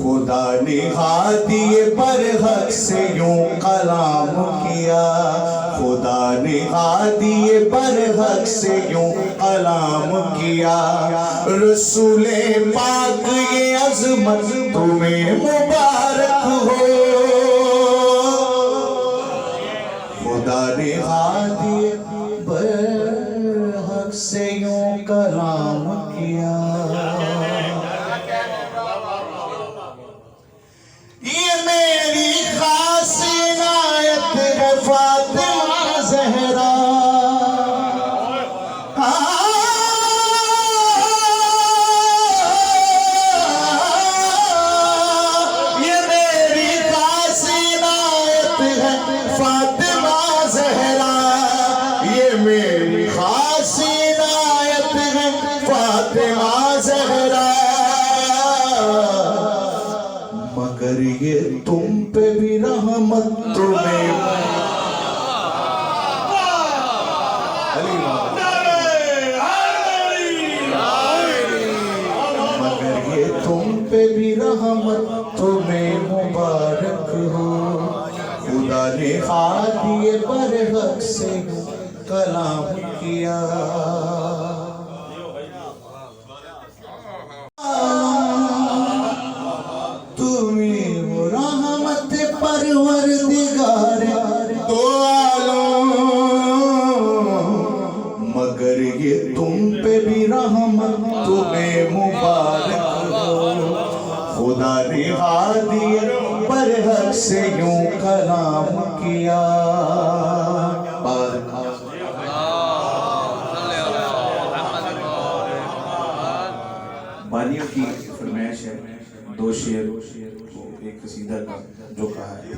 खुदा ने हादिए बरहक से यूं कलाम किया, खुदा ने हादिए बरहक से यूं कलाम किया। रसूले पाक ये अज़मत तुम्हें मुबारक हो, खुदा ने हादिए बरहक से यूं कलाम किया। ये मेरी खास इनायत है फातिमा ज़हरा, ये मेरी खास इनायत है फातिमा ज़हरा, ये मेरी खास इनायत है फातिमा ज़हरा। मगर ये तुम पे भी रहमत तुम्हें, मगर ये तुम पे भी रहमत तुम्हें मुबारक हो। खुदा ने हादिए बरहक से कलाम किया। परवरदिगार दो आलम, मगर ये तुम पे भी रहमत तुम्हें मुबारक हो। खुदा ने हादिए बरहक से यूं कलाम किया। बानियों की फरमाइश है, दो शेर एक कसीदा का जो कहा है।